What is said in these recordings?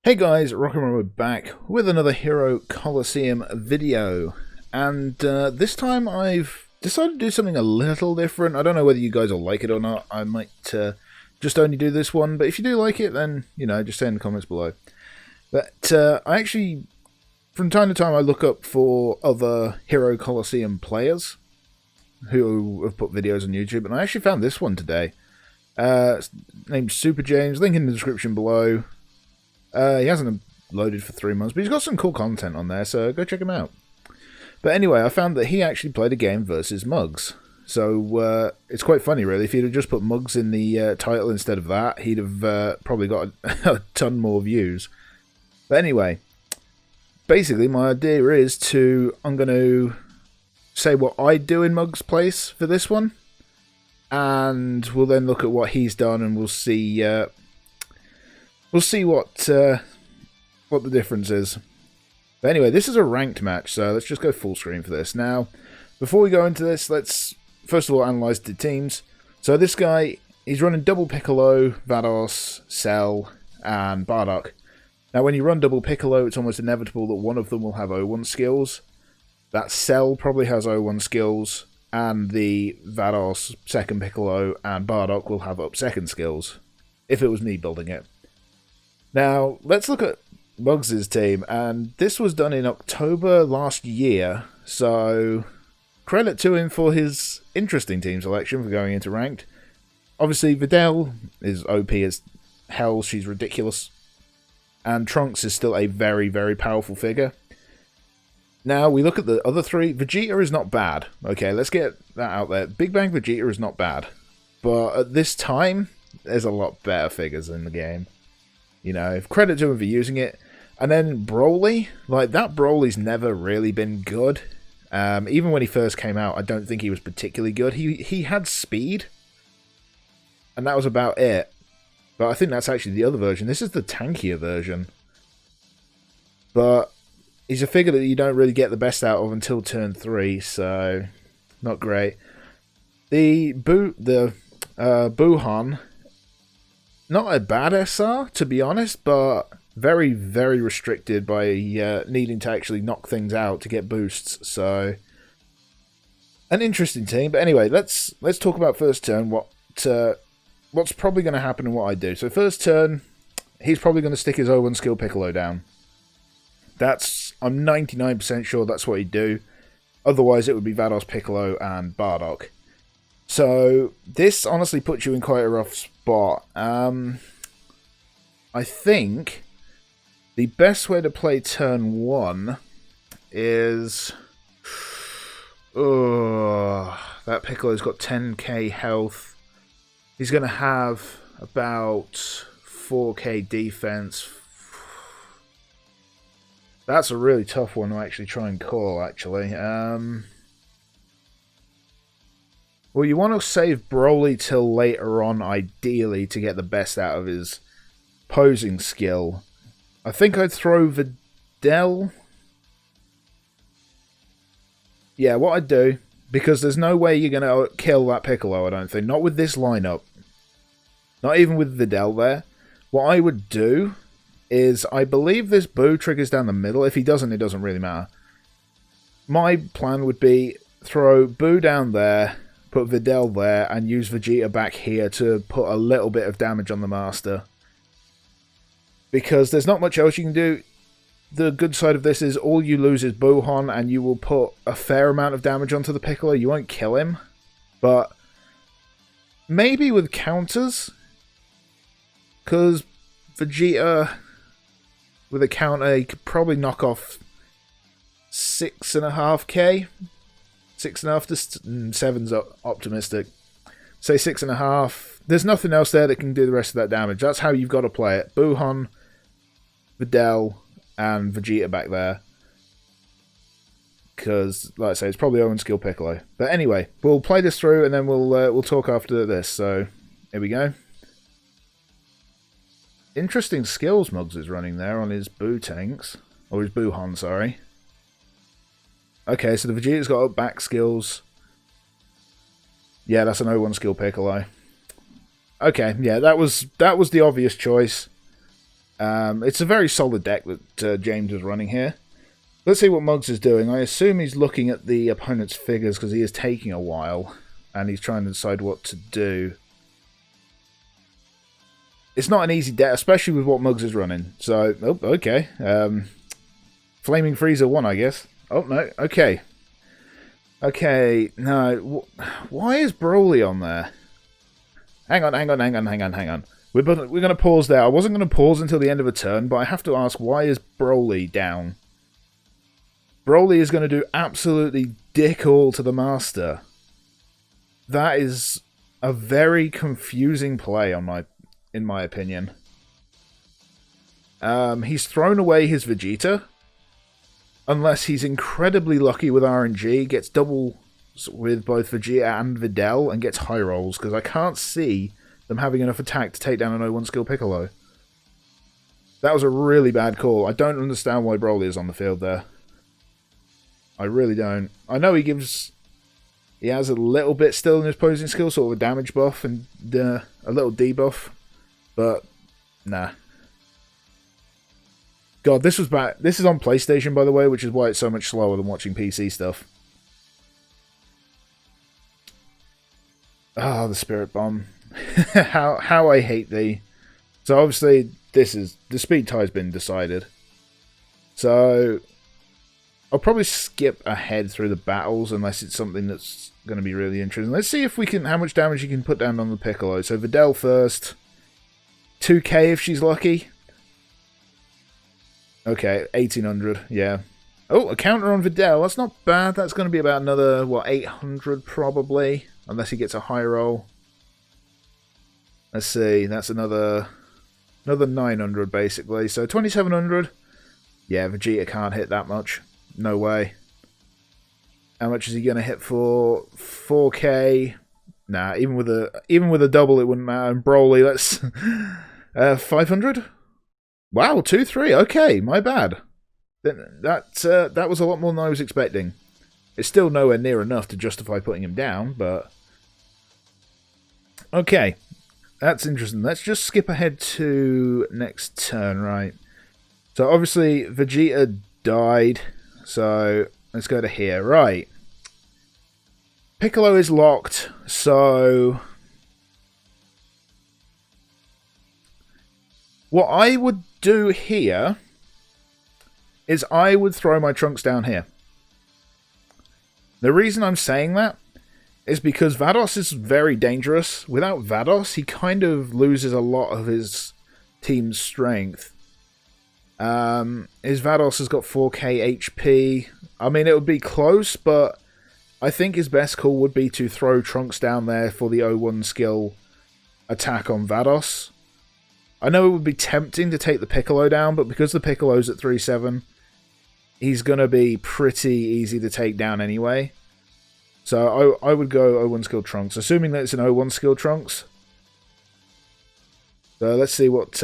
Hey guys, Rock'n'Roll back with another Hero Colosseum video, and this time I've decided to do something a little different. I don't know whether you guys will like it or not. I might just only do this one, but if you do like it, then, you know, just say in the comments below. But I actually, from time to time, I look up for other Hero Colosseum players who have put videos on YouTube, and I actually found this one today. It's named SuperJames, link in the description below. He hasn't loaded for 3 months, but he's got some cool content on there, so go check him out. But anyway, I found that he actually played a game versus Mugs. So it's quite funny, really. If he'd have just put Mugs in the title instead of that, he'd have probably got a ton more views. But anyway, basically my idea is I'm going to say what I'd do in Mugs' place for this one. And we'll then look at what he's done, and we'll see... We'll see what the difference is. But anyway, this is a ranked match, so let's just go full screen for this. Now, before we go into this, let's first of all analyse the teams. So this guy, he's running double Piccolo, Vados, Cell, and Bardock. Now, when you run double Piccolo, it's almost inevitable that one of them will have O1 skills. That Cell probably has O1 skills, and the Vados, second Piccolo, and Bardock will have up second skills, if it was me building it. Now, let's look at Mugs' team, and this was done in October last year, so credit to him for his interesting team selection for going into ranked. Obviously, Videl is OP as hell, she's ridiculous, and Trunks is still a very, very powerful figure. Now, we look at the other three. Vegeta is not bad. Okay, let's get that out there. Big Bang Vegeta is not bad, but at this time, there's a lot better figures in the game. You know, credit to him for using it. And then Broly, like, that Broly's never really been good. Even when he first came out, I don't think he was particularly good. He had speed, and that was about it. But I think that's actually the other version. This is the tankier version. But he's a figure that you don't really get the best out of until turn 3, so not great. The Buhan, not a bad SR, to be honest, but very, very restricted by needing to actually knock things out to get boosts. So, an interesting team. But anyway, let's talk about first turn. What's probably going to happen and what I do. So first turn, he's probably going to stick his O1 skill Piccolo down. I'm 99% sure that's what he'd do. Otherwise, it would be Vados, Piccolo, and Bardock. So, this honestly puts you in quite a rough spot. I think the best way to play turn 1 is... that Piccolo's got 10k health. He's going to have about 4k defense. That's a really tough one to actually try and call, actually. Well, you want to save Broly till later on, ideally, to get the best out of his posing skill. I think I'd throw Videl. Yeah, what I'd do, because there's no way you're going to kill that Piccolo, I don't think. Not with this lineup. Not even with Videl there. What I would do is, I believe this Boo triggers down the middle. If he doesn't, it doesn't really matter. My plan would be throw Boo down there, put Videl there, and use Vegeta back here to put a little bit of damage on the Master. Because there's not much else you can do. The good side of this is all you lose is Buhan, and you will put a fair amount of damage onto the Piccolo. You won't kill him, but maybe with counters. Because Vegeta, with a counter, he could probably knock off 6.5k. 6.5 to 7's optimistic. Say 6.5. There's nothing else there that can do the rest of that damage. That's how you've got to play it. Buhan, Videl, and Vegeta back there. Because, like I say, it's probably Owen skill Piccolo. But anyway, we'll play this through, and then we'll talk after this. So, here we go. Interesting skills Mugs is running there on his Boo tanks. Or his Buhan, sorry. Okay, so the Vegeta's got up back skills. Yeah, that's an O1 skill Piccolo. Okay, yeah, that was the obvious choice. It's a very solid deck that James is running here. Let's see what Mugs is doing. I assume he's looking at the opponent's figures because he is taking a while, and he's trying to decide what to do. It's not an easy deck, especially with what Mugs is running. So, oh, okay. Flaming Freezer 1, I guess. Oh, no, okay. Okay, no. Why is Broly on there? Hang on. We're going to pause there. I wasn't going to pause until the end of a turn, but I have to ask, why is Broly down? Broly is going to do absolutely dick all to the Master. That is a very confusing play in my opinion. He's thrown away his Vegeta. Unless he's incredibly lucky with RNG, gets double with both Vegeta and Videl, and gets high rolls, because I can't see them having enough attack to take down an 0-1 skill Piccolo. That was a really bad call. I don't understand why Broly is on the field there. I really don't. I know he has a little bit still in his posing skill, sort of a damage buff and a little debuff, but nah. God, this was bad. This is on PlayStation, by the way, which is why it's so much slower than watching PC stuff. Ah, the Spirit Bomb. how I hate thee. So obviously, the speed tie's been decided. So I'll probably skip ahead through the battles unless it's something that's going to be really interesting. Let's see if we can how much damage you can put down on the Piccolo. So Videl first. 2k if she's lucky. Okay, 1800, yeah. Oh, a counter on Videl. That's not bad. That's going to be about another, what, 800 probably? Unless he gets a high roll. Let's see. That's another 900 basically. So 2700. Yeah, Vegeta can't hit that much. No way. How much is he going to hit for? 4k? Nah, even with a double it wouldn't matter. And Broly, let's 500? Wow, 2-3. Okay, my bad. That was a lot more than I was expecting. It's still nowhere near enough to justify putting him down, but okay, that's interesting. Let's just skip ahead to next turn, right? So obviously Vegeta died, so let's go to here, right? Piccolo is locked, so what I would do here is I would throw my Trunks down here. The reason I'm saying that is because Vados is very dangerous. Without Vados, he kind of loses a lot of his team's strength. His Vados has got 4k HP. I mean, it would be close, but I think his best call would be to throw Trunks down there for the 0-1 skill attack on Vados. I know it would be tempting to take the Piccolo down, but because the Piccolo's at 3-7, he's going to be pretty easy to take down anyway. So I would go 0-1 skill Trunks, assuming that it's an 0-1 skill Trunks. So let's see what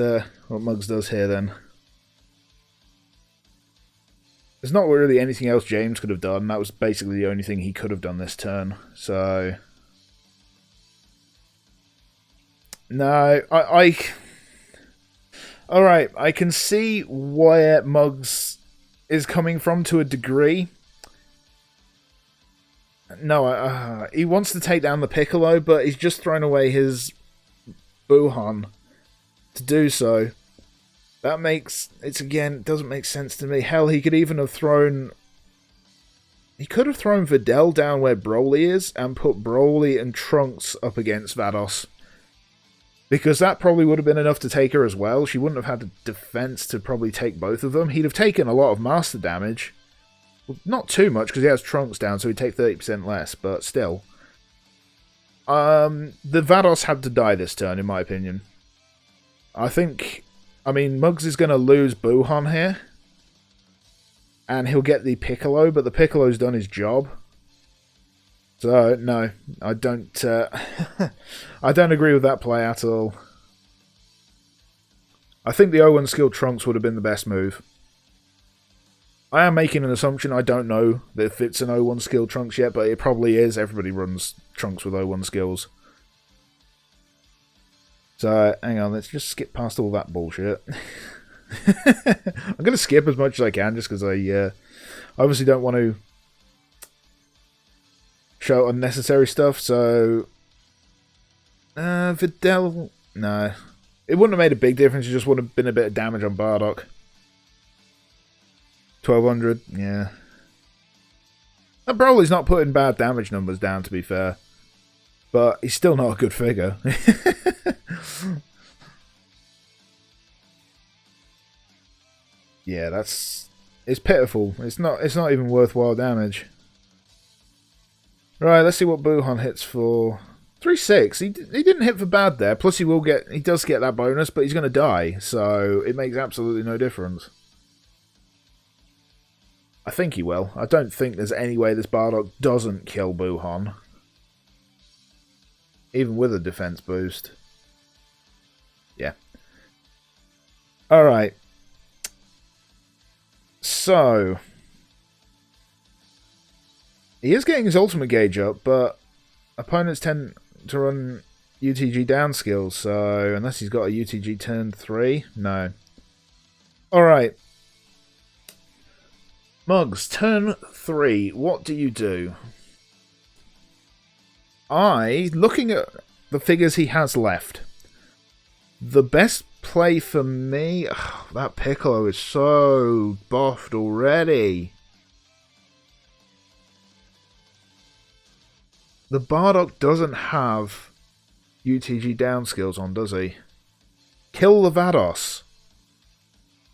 Mugs does here then. There's not really anything else James could have done. That was basically the only thing he could have done this turn. So no, Alright, I can see where Mugs is coming from to a degree. No, he wants to take down the Piccolo, but he's just thrown away his Buhan to do so. That makes... it doesn't make sense to me. Hell, he could even have thrown... He could have thrown Videl down where Broly is and put Broly and Trunks up against Vados. Because that probably would have been enough to take her as well. She wouldn't have had the defense to probably take both of them. He'd have taken a lot of master damage. Well, not too much, because he has Trunks down, so he'd take 30% less, but still. The Vados had to die this turn, in my opinion. I mean, Mugs is going to lose Buhan here. And he'll get the Piccolo, but the Piccolo's done his job. So, no, I don't I don't agree with that play at all. I think the 0-1 skill Trunks would have been the best move. I am making an assumption. I don't know if it's an 0-1 skill Trunks yet, but it probably is. Everybody runs Trunks with 0-1 skills. So, hang on, let's just skip past all that bullshit. I'm going to skip as much as I can just because I obviously don't want to show unnecessary stuff. So, Videl, no. It wouldn't have made a big difference. It just would have been a bit of damage on Bardock. 1200, yeah. And Broly's not putting bad damage numbers down, to be fair. But he's still not a good figure. Yeah, it's pitiful. It's not even worthwhile damage. Right, let's see what Buhan hits for. 3-6. He didn't hit for bad there. Plus he does get that bonus, but he's going to die, so it makes absolutely no difference. I think he will. I don't think there's any way this Bardock doesn't kill Buhan. Even with a defense boost. Yeah. Alright. So, he is getting his ultimate gauge up, but opponents tend to run UTG down skills, so unless he's got a UTG turn 3, no. Alright. Mugs, turn 3, what do you do? Looking at the figures he has left, the best play for me... Ugh, that Piccolo is so buffed already. The Bardock doesn't have UTG down skills on, does he? Kill the Vados.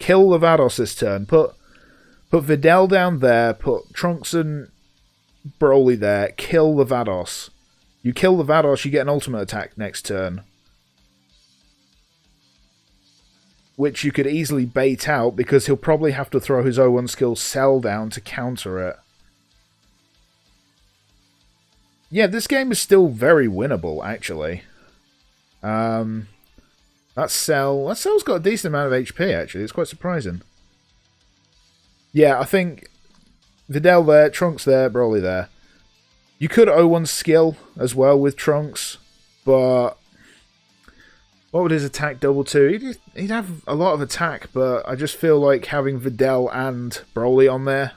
Kill the Vados this turn. Put Videl down there. Put Trunks and Broly there. Kill the Vados. You kill the Vados, you get an ultimate attack next turn. Which you could easily bait out because he'll probably have to throw his 0-1 skill Cell down to counter it. Yeah, this game is still very winnable, actually. That Cell's got a decent amount of HP, actually. It's quite surprising. Yeah, I think Videl there, Trunks there, Broly there. You could 0-1 skill as well with Trunks, but what would his attack double to? He'd have a lot of attack, but I just feel like having Videl and Broly on there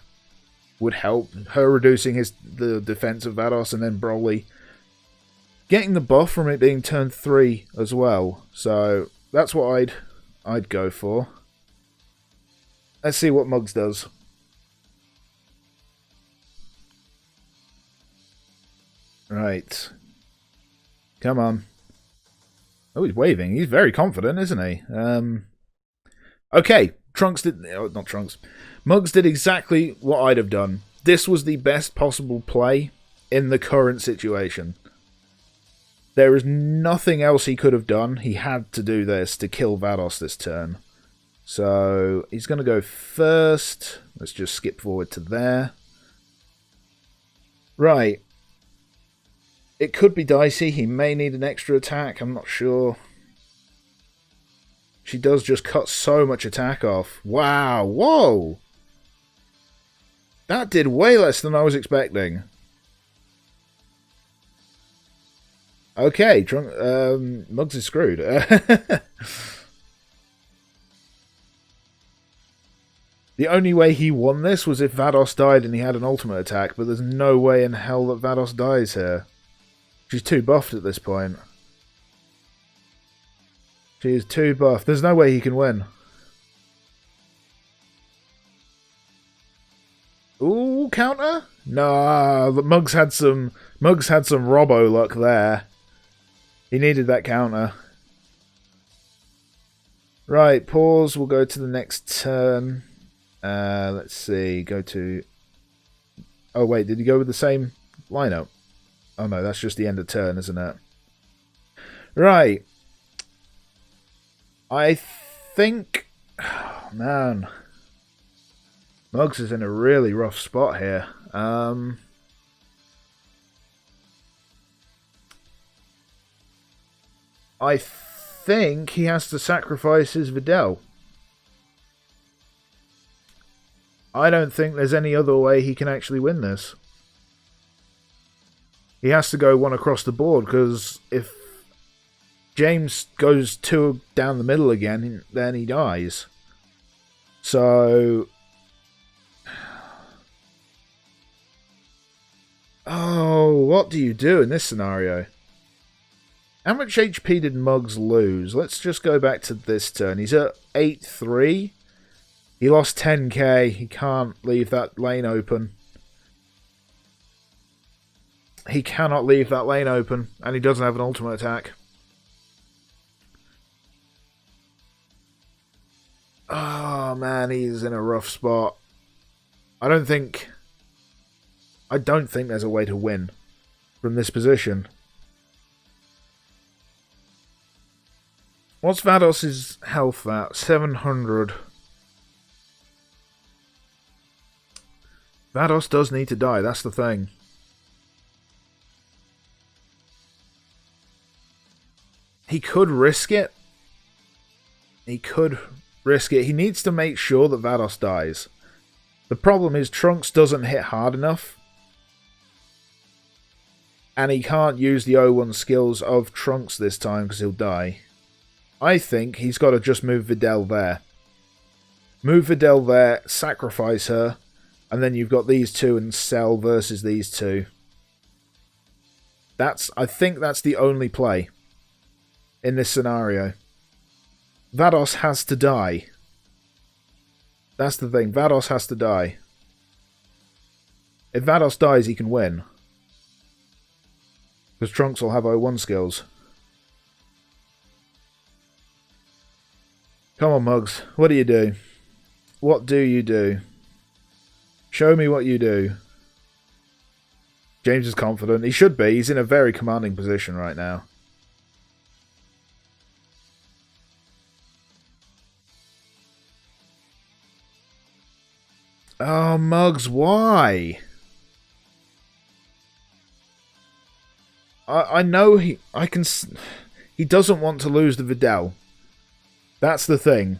would help. Her reducing the defense of Vados, and then Broly getting the buff from it being turn 3 as well. So that's what I'd go for. Let's see what Mugs does. Right. Come on. Oh, he's waving. He's very confident, isn't he? Okay. Not Trunks. Mugs did exactly what I'd have done. This was the best possible play in the current situation. There is nothing else he could have done. He had to do this to kill Vados this turn. So, he's going to go first. Let's just skip forward to there. Right. It could be dicey. He may need an extra attack. I'm not sure. She does just cut so much attack off. Wow. Whoa. That did way less than I was expecting. Okay. Mugs is screwed. The only way he won this was if Vados died and he had an ultimate attack, but there's no way in hell that Vados dies here. She's too buffed at this point. She is too buffed. There's no way he can win. Ooh, counter? Nah, Mugs had some Robo luck there. He needed that counter. Right, pause. We'll go to the next turn. Let's see. Go to... Oh, wait. Did he go with the same lineup? Oh, no. That's just the end of turn, isn't it? Right. I think... Oh, man. Mugs is in a really rough spot here. I think he has to sacrifice his Videl. I don't think there's any other way he can actually win this. He has to go one across the board, because if James goes 2 down the middle again, then he dies. So... Oh, what do you do in this scenario? How much HP did Mugs lose? Let's just go back to this turn. He's at 8-3. He lost 10k. He can't leave that lane open. He cannot leave that lane open. And he doesn't have an ultimate attack. Oh, man, he's in a rough spot. I don't think there's a way to win from this position. What's Vados' health at? 700. Vados does need to die, that's the thing. He could risk it. He could risk it. He needs to make sure that Vados dies. The problem is Trunks doesn't hit hard enough. And he can't use the 0-1 skills of Trunks this time because he'll die. I think he's got to just move Videl there. Move Videl there, sacrifice her, and then you've got these two and Cell versus these two. I think that's the only play in this scenario. Vados has to die. That's the thing. Vados has to die. If Vados dies, he can win. Because Trunks will have 0-1 skills. Come on, Mugs. What do you do? What do you do? Show me what you do. James is confident. He should be. He's in a very commanding position right now. Oh, Mugs, why? I know he doesn't want to lose the Videl. That's the thing.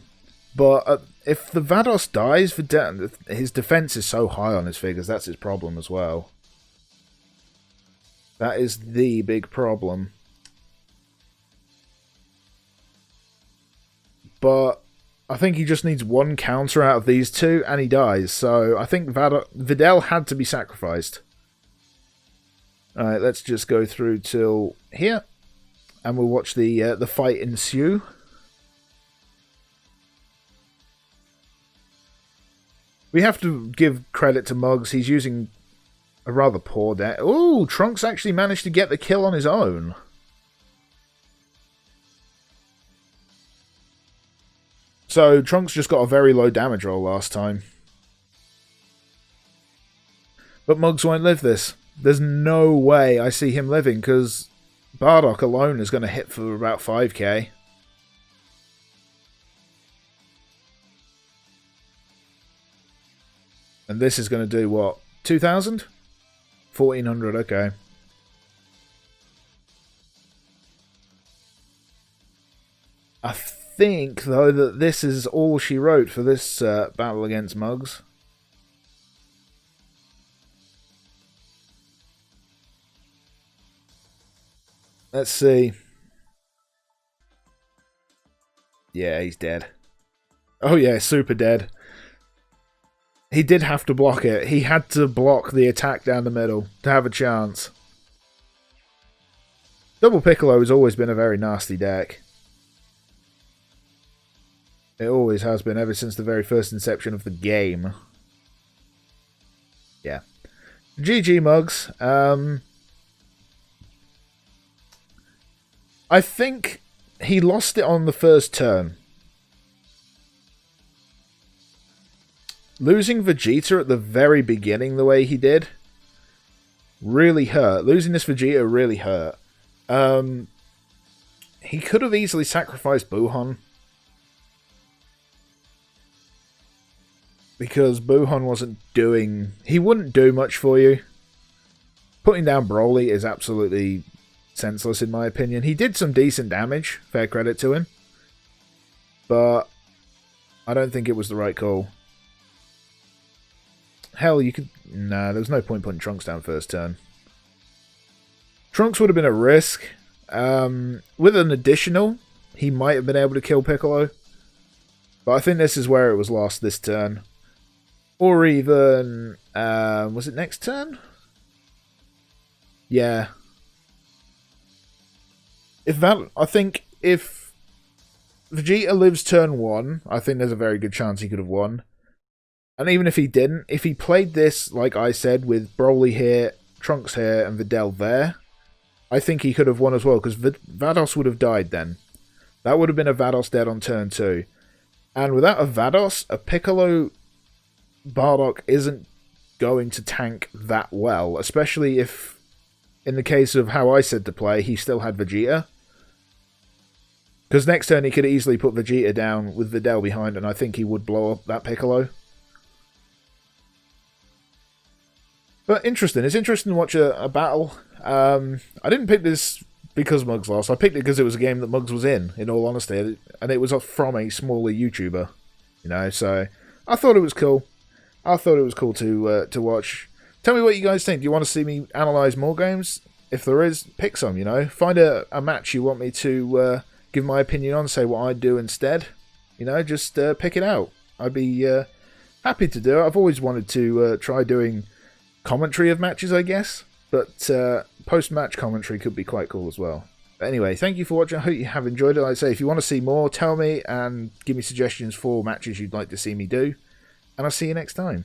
But if the Vados dies, his defense is so high on his figures, that's his problem as well. That is the big problem. But I think he just needs one counter out of these two, and he dies. So I think Videl had to be sacrificed. Alright, let's just go through till here. And we'll watch the fight ensue. We have to give credit to Mugs. He's using a rather poor deck. Ooh, Trunks actually managed to get the kill on his own. So, Trunks just got a very low damage roll last time. But Mugs won't live this. There's no way I see him living, because Bardock alone is going to hit for about 5k. And this is going to do what? 2,000? 1,400, okay. I think, though, that this is all she wrote for this battle against Mugs. Let's see. Yeah, he's dead. Oh yeah, super dead. He did have to block it. He had to block the attack down the middle to have a chance. Double Piccolo has always been a very nasty deck. It always has been, ever since the very first inception of the game. Yeah. GG, Mugs. I think he lost it on the first turn. Losing Vegeta at the very beginning the way he did really hurt. Losing this Vegeta really hurt. He could have easily sacrificed Buhon. Because Buhon wasn't doing... He wouldn't do much for you. Putting down Broly is absolutely senseless in my opinion. He did some decent damage, fair credit to him. But I don't think it was the right call. Hell, you could... Nah, there was no point putting Trunks down first turn. Trunks would have been a risk. With an additional, he might have been able to kill Piccolo. But I think this is where it was lost this turn. Or even... was it next turn? Yeah. I think if Vegeta lives turn 1, I think there's a very good chance he could have won. And even if he didn't, if he played this, like I said, with Broly here, Trunks here, and Videl there, I think he could have won as well, because Vados would have died then. That would have been a Vados dead on turn 2. And without a Vados, a Piccolo Bardock isn't going to tank that well, especially if, in the case of how I said to play, he still had Vegeta. Because next turn he could easily put Vegeta down with Videl behind, and I think he would blow up that Piccolo. But interesting. It's interesting to watch a battle. I didn't pick this because Mugs lost. I picked it because it was a game that Mugs was in all honesty. And it was from a smaller YouTuber. You know, so I thought it was cool. I thought it was cool to watch. Tell me what you guys think. Do you want to see me analyse more games? If there is, pick some, you know. Find a match you want me to give my opinion on, say what I'd do instead. You know, just pick it out. I'd be happy to do it. I've always wanted to try doing commentary of matches, I guess. But post-match commentary could be quite cool as well. But anyway, thank you for watching. I hope you have enjoyed it. Like I say, if you want to see more, tell me and give me suggestions for matches you'd like to see me do. And I'll see you next time.